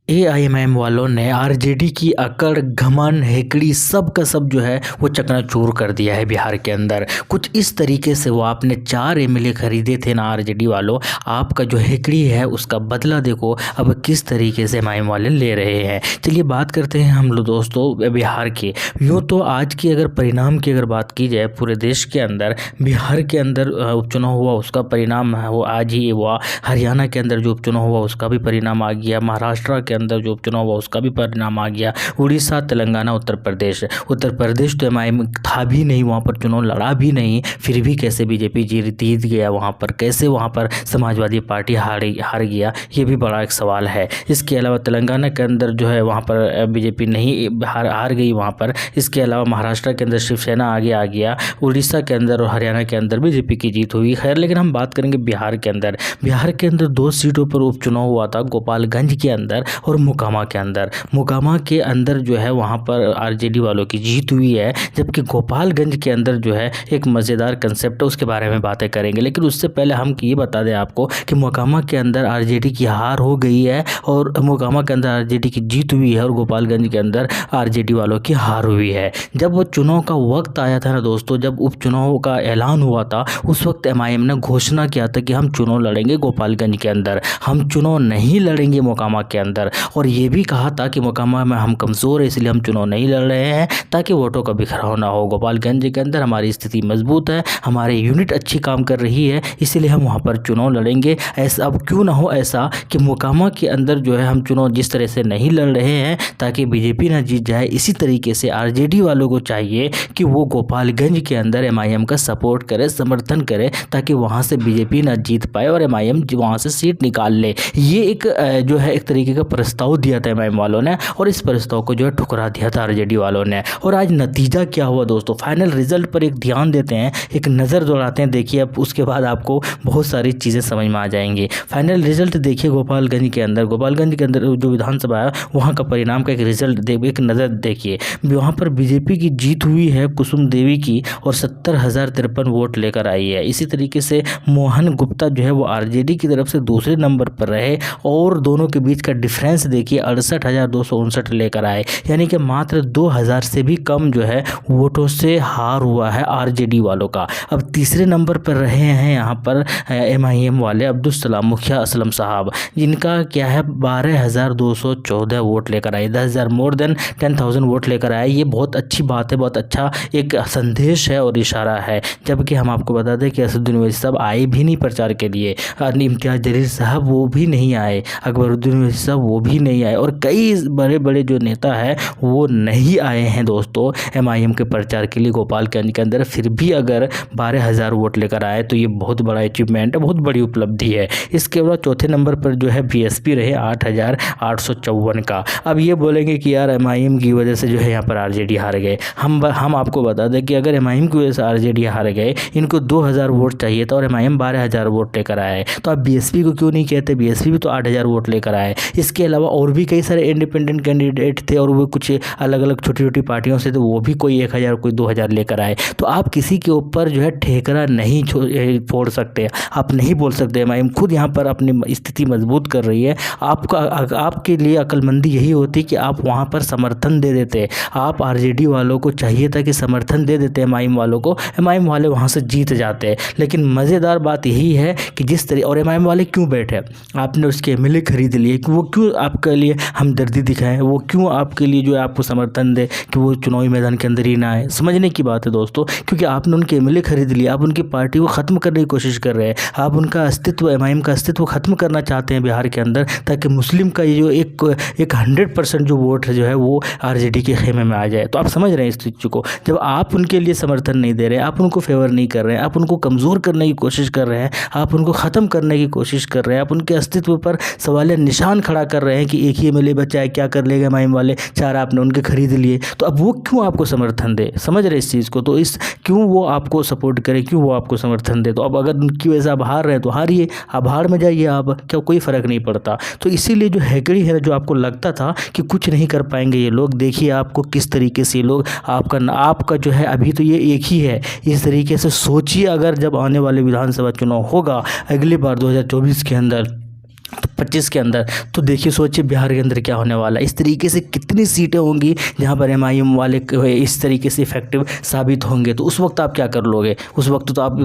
AIMIM वालों ने RJD की अकड़, घमंड, हेकड़ी सब का सब जो है वो चकनाचूर कर दिया है बिहार के अंदर। कुछ इस तरीके से वो आपने 4 एमएलए खरीदे थे ना आरजेडी वालों, आपका जो हेकड़ी है उसका बदला देखो अब किस तरीके से एमआईएम वाले ले रहे हैं। चलिए बात करते हैं हम लोग दोस्तों बिहार की। यूँ तो आज की अगर परिणाम की अगर बात की जाए पूरे देश के अंदर, बिहार के अंदर उपचुनाव हुआ उसका परिणाम है वो आज ही हुआ। हरियाणा के अंदर जो उपचुनाव हुआ उसका भी परिणाम आ गया। महाराष्ट्र के अंदर जो उपचुनाव हुआ उसका भी परिणाम आ गया। उड़ीसा, तेलंगाना, उत्तर प्रदेश तो एमआईएम था भी नहीं, वहाँ पर चुनाव लड़ा भी नहीं, फिर भी कैसे बीजेपी जीत गया वहाँ पर, कैसे वहाँ पर समाजवादी पार्टी हार गया, ये भी बड़ा एक सवाल है। इसके अलावा तेलंगाना के अंदर जो है वहाँ पर बीजेपी नहीं हार गई वहाँ पर। इसके अलावा महाराष्ट्र के अंदर शिवसेना आगे आ गया। उड़ीसा के अंदर और हरियाणा के अंदर बीजेपी की जीत हुई। खैर, लेकिन हम बात करेंगे बिहार के अंदर 2 सीटों पर उपचुनाव हुआ था, गोपालगंज के अंदर और मोकामा के अंदर। मोकामा के अंदर जो है वहाँ पर आरजेडी वालों की जीत हुई है, जबकि गोपालगंज के अंदर जो है एक मज़ेदार कंसेप्ट है, उसके बारे में बातें करेंगे। लेकिन उससे पहले हम ये बता दें आपको कि मोकामा के अंदर आरजेडी की हार हो गई है और मोकामा के अंदर आरजेडी की जीत हुई है और गोपालगंज के अंदर आरजेडी वालों की हार हुई है। जब वो चुनाव का वक्त आया था ना दोस्तों, जब उपचुनाव का ऐलान हुआ था, उस वक्त एमआईएम ने घोषणा किया था कि हम चुनाव लड़ेंगे गोपालगंज के अंदर, हम चुनाव नहीं लड़ेंगे मोकामा के अंदर। और ये भी कहा था कि मोकामा में हम कमज़ोर है इसलिए हम चुनाव नहीं लड़ रहे हैं ताकि वोटों का बिखराव ना हो। गोपालगंज के अंदर हमारी स्थिति मजबूत है, हमारी यूनिट अच्छी काम कर रही है, इसीलिए हम वहाँ पर चुनाव लड़ेंगे। ऐसा अब क्यों ना हो ऐसा कि मोकामा के अंदर जो है हम चुनाव जिस तरह से नहीं लड़ रहे हैं ताकि बीजेपी ना जीत जाए, इसी तरीके से आरजेडी वालों को चाहिए कि वो गोपालगंज के अंदर एमआईएम का सपोर्ट करे, समर्थन करे, ताकि वहाँ से बीजेपी ना जीत पाए और एमआईएम वहाँ से सीट निकाल ले। ये एक जो है एक तरीके का प्रस्ताव दिया था एमआईएम वालों ने और इस प्रस्ताव को जो है ठुकरा दिया था आरजेडी वालों ने। और आज नतीजा क्या हुआ दोस्तों, फाइनल रिजल्ट पर एक ध्यान देते हैं, एक नज़र दौड़ाते हैं। देखिए अब उसके बाद आपको बहुत सारी चीज़ें समझ में आ जाएंगी। फाइनल रिजल्ट देखिए गोपालगंज के अंदर जो विधानसभा है वहाँ का परिणाम का एक रिजल्ट एक नज़र देखिए। वहाँ पर बीजेपी की जीत हुई है कुसुम देवी की और 70,053 वोट लेकर आई है। इसी तरीके से मोहन गुप्ता जो है वो आरजेडी की तरफ से दूसरे नंबर पर रहे और दोनों के बीच का डिफरेंस देखिए 68,259 लेकर आए, यानी कि मात्र 2,000 से भी कम जो है वोटों से हार हुआ है आरजेडी वालों का। अब तीसरे नंबर पर रहे हैं यहाँ पर एमआईएम वाले अब्दुल सलाम मुखिया असलम साहब, जिनका क्या है 12,214 वोट लेकर आए, 10,000 मोर देन 10,000 वोट लेकर आए। ये बहुत अच्छी बात है, बहुत अच्छा एक संदेश है और इशारा है। जबकि हम आपको बता दें कि असदुद्दीन ओवैसी साहब आए भी नहीं प्रचार के लिए, इम्तियाज़ जलील साहब वो भी नहीं आए, अकबरुद्दीन ओवैसी साहब वो भी नहीं आए और कई बड़े बड़े जो नेता हैं वो नहीं आए हैं दोस्तों एमआईएम के प्रचार के लिए गोपालगंज के अंदर। फिर भी अगर 12,000 वोट लेकर आए तो ये बहुत बड़ा अचीवमेंट है, बहुत बड़ी उपलब्धि है। इसके बाद चौथे नंबर पर जो है बीएसपी रहे 8,854 का। अब ये बोलेंगे कि यार एमआईएम की वजह से जो है यहाँ पर आरजेडी हार गए। हम आपको बता दें कि अगर एमआईएम की वजह से आरजेडी हार गए, इनको 2,000 वोट चाहिए था और एमआईएम 12,000 वोट लेकर आए, तो आप बीएसपी को क्यों नहीं कहते? बीएसपी भी तो 8,000 वोट लेकर आए। इसके अलावा और भी कई सारे इंडिपेंडेंट कैंडिडेट थे और वो कुछ अलग अलग छोटी छोटी पार्टियों से, तो वो भी कोई 1,000 कोई 2,000 लेकर आए। तो आप किसी के ऊपर जो है ठेकरा नहीं फोड़ सकते, आप नहीं बोल सकते। एमआईएम खुद यहाँ पर अपनी स्थिति मजबूत कर रही है। आपके लिए अक्लमंदी यही होती कि आप वहाँ पर समर्थन दे देते। आप आरजेडी वालों को चाहिए था कि समर्थन दे देते एमआईएम वालों को, एमआईएम वाले वहाँ से जीत जाते। लेकिन मज़ेदार बात यही है कि जिस तरह और एमआईएम वाले क्यों बैठे, आपने उसके एमएलए खरीद लिए कि वो क्यों आपके लिए हमदर्दी दिखाएं, वो क्यों आपके लिए जो है आपको समर्थन दे कि वो चुनावी मैदान के अंदर ही ना आए। समझने की बात है दोस्तों, क्योंकि आपने उनके एमएलए खरीद लिया, आप उनकी पार्टी को ख़त्म करने की कोशिश कर रहे हैं, आप उनका अस्तित्व, एमआईएम का अस्तित्व ख़त्म करना चाहते हैं बिहार के अंदर, ताकि मुस्लिम का ये जो एक 100% जो वोट है जो है वो आरजेडी के खेमे में आ जाए। तो आप समझ रहे हैं इस चीज़ को, जब आप उनके लिए समर्थन नहीं दे रहे, आप उनको फेवर नहीं कर रहे हैं, आप उनको कमज़ोर करने की कोशिश कर रहे हैं, आप उनको ख़त्म करने की कोशिश कर रहे हैं, आप उनके अस्तित्व पर सवालिया निशान खड़ा कर रहे हैं कि एक ही एमएलए बचा है, क्या कर लेगा एमआईएम वाले, 4 आपने उनके खरीद लिए, तो अब वो क्यों आपको समर्थन दे? समझ रहे इस चीज़ को? तो इस क्यों वो आपको सपोर्ट करे, क्यों वो आपको समर्थन दे? तो अब अगर उनकी वजह से आप हार रहे हैं तो हारिए, आप हार में जाइए, आप क्या कोई फ़र्क नहीं पड़ता। तो इसीलिए जो हैकड़ी है, जो आपको लगता था कि कुछ नहीं कर पाएंगे ये लोग, देखिए आपको किस तरीके से ये लोग आपका जो है अभी तो ये एक ही है। इस तरीके से सोचिए अगर जब आने वाले विधानसभा चुनाव होगा अगली बार 2024 के अंदर, तो 2025 के अंदर, तो देखिए सोचिए बिहार के अंदर क्या होने वाला है। इस तरीके से कितनी सीटें होंगी जहाँ पर एमआईएम वाले इस तरीके से इफेक्टिव साबित होंगे, तो उस वक्त आप क्या कर लोगे? उस वक्त तो आप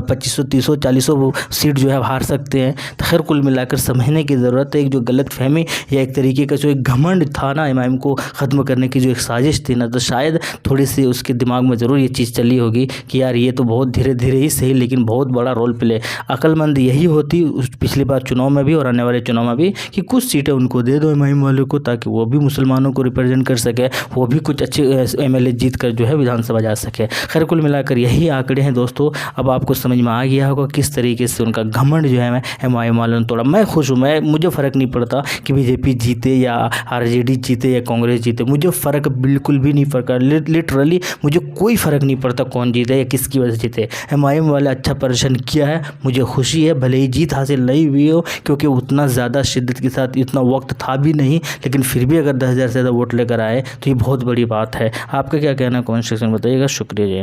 2500 300 400 सीट जो है हार सकते हैं। तो खैर कुल मिलाकर समझने की ज़रूरत है, एक जो गलतफहमी या एक तरीके का जो एक घमंड था ना एमआईएम को ख़त्म करने की जो एक साजिश थी ना, तो शायद थोड़ी सी उसके दिमाग में ज़रूर ये चीज़ चली होगी कि यार ये तो बहुत धीरे धीरे ही सही लेकिन बहुत बड़ा रोल प्ले। अक्लमंद यही होती उस पिछली बार चुनाव में भी और आने वाले चुनाव में भी कि कुछ सीटें उनको दे दो एमआईएम वालों को, ताकि वो भी मुसलमानों को रिप्रेजेंट कर सके, वो भी कुछ अच्छे एमएलए जीत कर जो है विधानसभा जा सके। खैर कुल मिलाकर यही आंकड़े हैं दोस्तों। अब आपको समझ में आ गया होगा किस तरीके से उनका घमंड जो है एमआईएम वालों ने तोड़ा। मैं खुश हूँ, मुझे फ़र्क नहीं पड़ता कि बीजेपी जीते या आरजेडी जीते या कांग्रेस जीते, मुझे फ़र्क बिल्कुल भी नहीं पड़ता। लिटरली मुझे कोई फ़र्क नहीं पड़ता कौन जीते या किसकी वजह से जीते। एमआईएम वाले अच्छा प्रदर्शन किया है, मुझे खुशी है, भले ही जीत हासिल नहीं हुई हो क्योंकि उतना ज़्यादा शिद्दत के साथ इतना वक्त था भी नहीं, लेकिन फिर भी अगर 10,000 से ज़्यादा वोट लेकर आए तो ये बहुत बड़ी बात है। आपका क्या कहना है कमेंट सेक्शन में बताइएगा। शुक्रिया जैन।